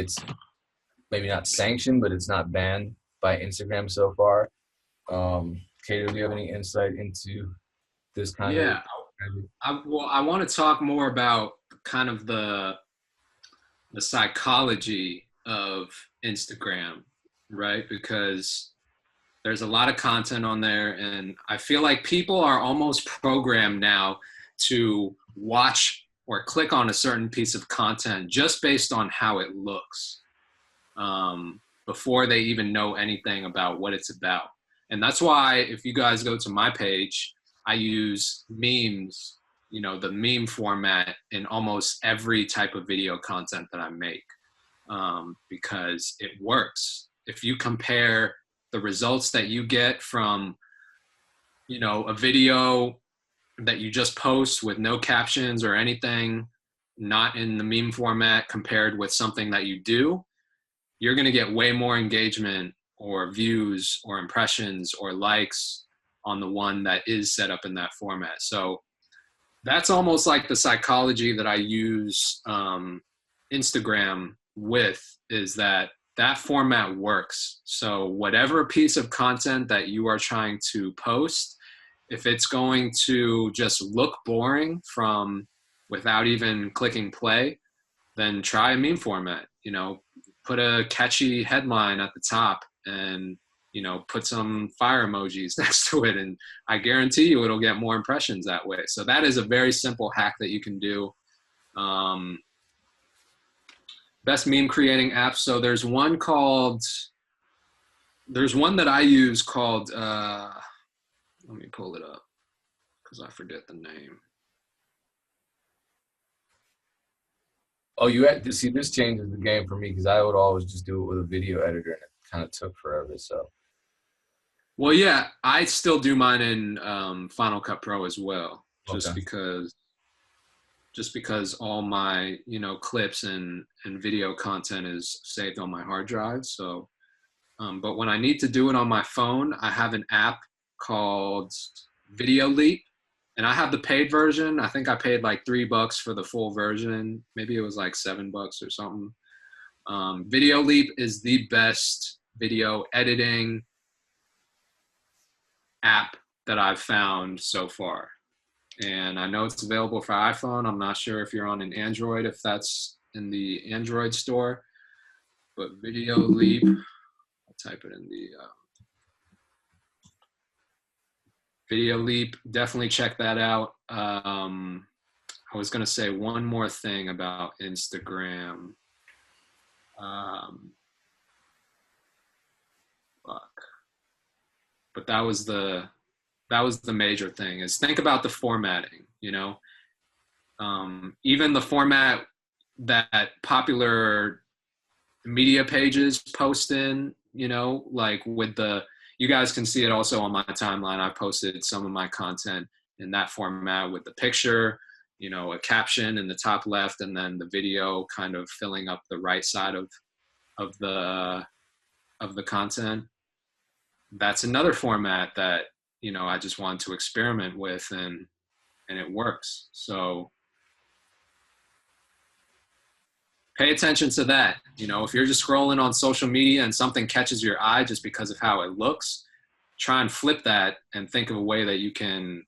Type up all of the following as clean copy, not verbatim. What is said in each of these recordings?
it's maybe not sanctioned, but it's not banned by Instagram so far. Kato, do you have any insight into this kind of? Yeah, I want to talk more about kind of the psychology of Instagram, right? Because there's a lot of content on there, and I feel like people are almost programmed now to watch or click on a certain piece of content just based on how it looks, before they even know anything about what it's about. And that's why if you guys go to my page, I use memes, the meme format in almost every type of video content that I make, because it works. If you compare the results that you get from, a video that you just post with no captions or anything, not in the meme format, compared with something that you do, you're going to get way more engagement or views or impressions or likes on the one that is set up in that format. So that's almost like the psychology that I use Instagram with, is that format works. So whatever piece of content that you are trying to post, if it's going to just look boring from without even clicking play, then try a meme format. Put a catchy headline at the top and put some fire emojis next to it, and I guarantee you it'll get more impressions that way. So that is a very simple hack that you can do. Best meme creating apps. So there's one that I use called, let me pull it up because I forget the name. Oh, you had to see, this changes the game for me because I would always just do it with a video editor, and it kind of took forever. So, well, yeah, I still do mine in Final Cut Pro as well, okay. just because all my clips and video content is saved on my hard drive. So, but when I need to do it on my phone, I have an app called Video Leap. And I have the paid version. I think I paid like $3 for the full version. Maybe it was like $7 or something. Video Leap is the best video editing app that I've found so far. And I know it's available for iPhone. I'm not sure if you're on an Android, if that's in the Android store. But Video Leap, I'll type it in the Video Leap, definitely check that out. I was going to say one more thing about Instagram. But that was the major thing, is think about the formatting, even the format that popular media pages post in, like with you guys can see it also on my timeline. I posted some of my content in that format with the picture, a caption in the top left, and then the video kind of filling up the right side of the content. That's another format that, I just wanted to experiment with, and it works. So pay attention to that. If you're just scrolling on social media and something catches your eye just because of how it looks, try and flip that and think of a way that you can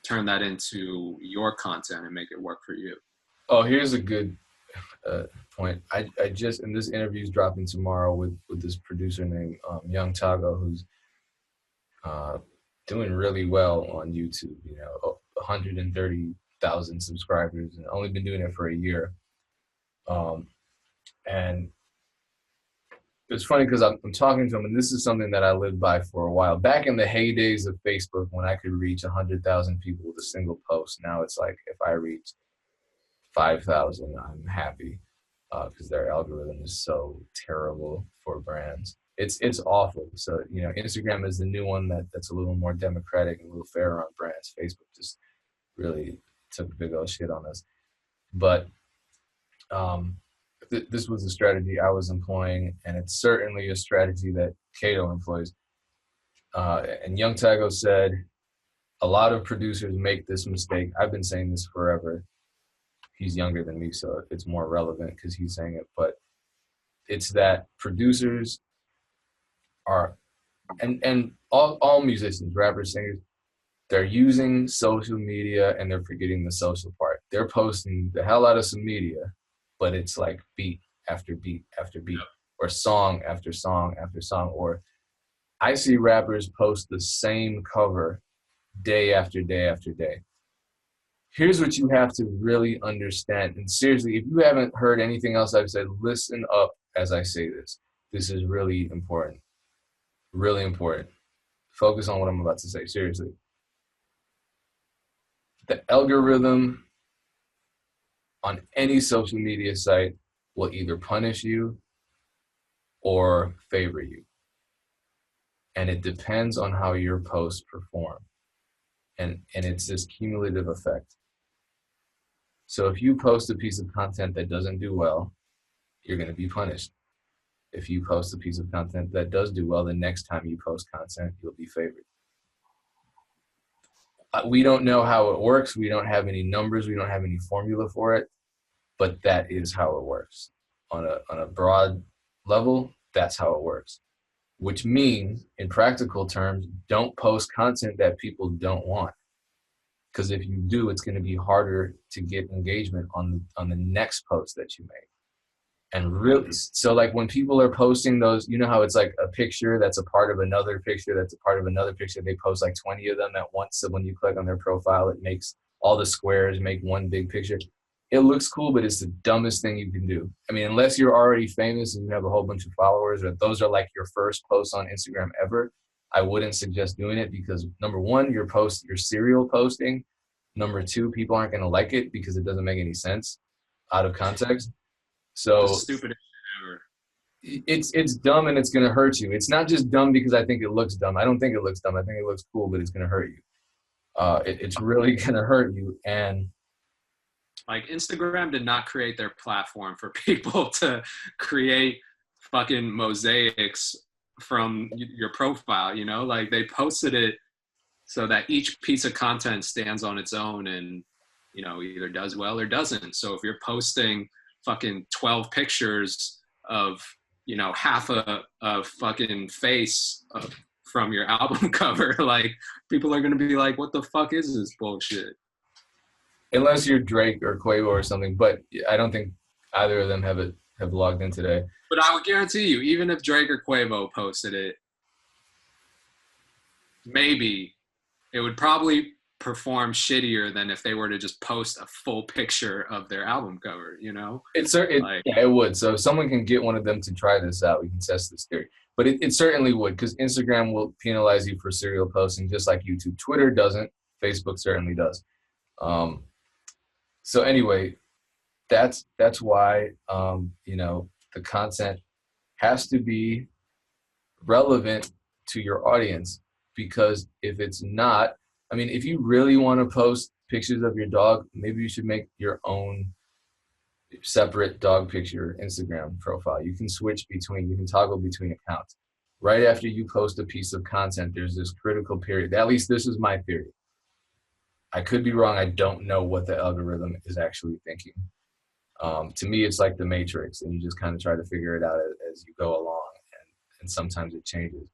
turn that into your content and make it work for you. Oh, here's a good point. I just, and this interview is dropping tomorrow with this producer named Young Tago, who's doing really well on YouTube. 130,000 subscribers, and only been doing it for a year. And it's funny because I'm talking to him, and this is something that I lived by for a while. Back in the heydays of Facebook, when I could reach 100,000 people with a single post, now it's like if I reach 5,000, I'm happy, because their algorithm is so terrible for brands. It's awful. So Instagram is the new one that's a little more democratic and a little fairer on brands. Facebook just really took a big old shit on us. But this was a strategy I was employing, and it's certainly a strategy that Cato employs. And Young Tago said, a lot of producers make this mistake. I've been saying this forever. he's younger than me, so it's more relevant because he's saying it. But it's that producers are, and all musicians, rappers, singers, they're using social media and they're forgetting the social part. They're posting the hell out of some media, but it's like beat after beat after beat, or song after song after song. Or I see rappers post the same cover day after day after day. Here's what you have to really understand. And seriously, if you haven't heard anything else I've said, listen up as I say this. This is really important. Really important. Focus on what I'm about to say. Seriously. The algorithm on any social media site will either punish you or favor you. And it depends on how your posts perform. And it's this cumulative effect. So if you post a piece of content that doesn't do well, you're going to be punished. If you post a piece of content that does do well, the next time you post content, you'll be favored. We don't know how it works. We don't have any numbers. We don't have any formula for it, but that is how it works. On a broad level, that's how it works. Which means, in practical terms, don't post content that people don't want. Because if you do, it's going to be harder to get engagement on the next post that you make. And really, so like when people are posting those, you know how it's like a picture that's a part of another picture that's a part of another picture. They post like 20 of them at once. So when you click on their profile, it makes all the squares make one big picture. It looks cool, but it's the dumbest thing you can do. I mean, unless you're already famous and you have a whole bunch of followers, or those are like your first posts on Instagram ever, I wouldn't suggest doing it because number one, your serial posting. Number two, people aren't going to like it because it doesn't make any sense out of context. The So stupidest shit ever. it's dumb and it's going to hurt you. It's not just dumb because I think it looks dumb. I don't think it looks dumb. I think it looks cool, but it's going to hurt you. It's really going to hurt you. And like Instagram did not create their platform for people to create fucking mosaics from your profile, you know? Like they posted it so that each piece of content stands on its own and, you know, either does well or doesn't. So if you're posting fucking 12 pictures of, you know, half a fucking face from your album cover, like people are going to be like, what the fuck is this bullshit? unless you're Drake or Quavo or something, but I don't think either of them have logged in today. But I would guarantee you, even if Drake or Quavo posted it, maybe it would probably perform shittier than if they were to just post a full picture of their album cover, you know? Yeah, it would. So if someone can get one of them to try this out, we can test this theory. But it certainly would, because Instagram will penalize you for serial posting just like YouTube. Twitter doesn't. Facebook certainly does. So anyway, that's why you know, the content has to be relevant to your audience, because if it's not, I mean, if you really want to post pictures of your dog, maybe you should make your own separate dog picture Instagram profile. You can toggle between accounts. Right after you post a piece of content, there's this critical period. At least this is my theory. I could be wrong. I don't know what the algorithm is actually thinking. To me, it's like the Matrix, and you just kind of try to figure it out as you go along, and sometimes it changes.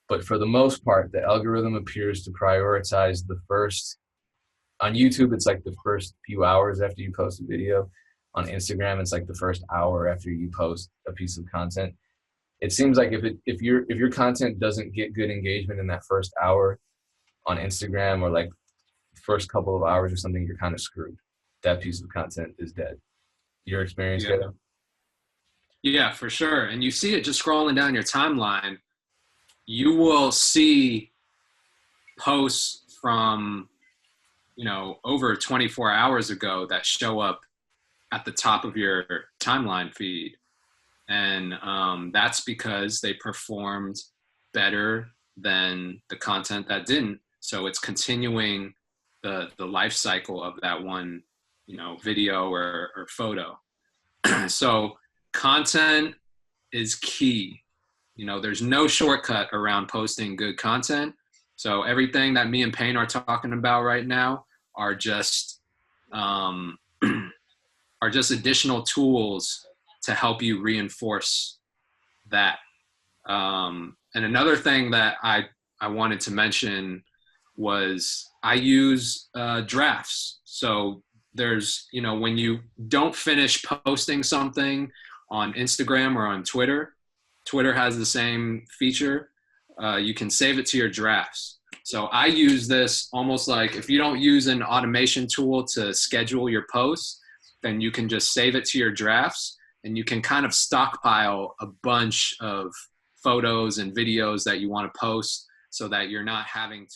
But for the most part, the algorithm appears to prioritize on YouTube, it's like the first few hours after you post a video. On Instagram, it's like the first hour after you post a piece of content. It seems like if your content doesn't get good engagement in that first hour on Instagram, or like first couple of hours or something, you're kind of screwed. That piece of content is dead. Your experience, Yeah. Kevin? Yeah, for sure. And you see it just scrolling down your timeline. You will see posts from, you know, over 24 hours ago that show up at the top of your timeline feed. And that's because they performed better than the content that didn't. So it's continuing the life cycle of that one, you know, video or photo. So content is key. You know, there's no shortcut around posting good content. So everything that me and Payne are talking about right now are just are just additional tools to help you reinforce that. And another thing that I wanted to mention was I use drafts. So there's, you know, when you don't finish posting something on Instagram or on Twitter, Twitter has the same feature. You can save it to your drafts. So I use this almost like if you don't use an automation tool to schedule your posts, then you can just save it to your drafts and you can kind of stockpile a bunch of photos and videos that you want to post so that you're not having to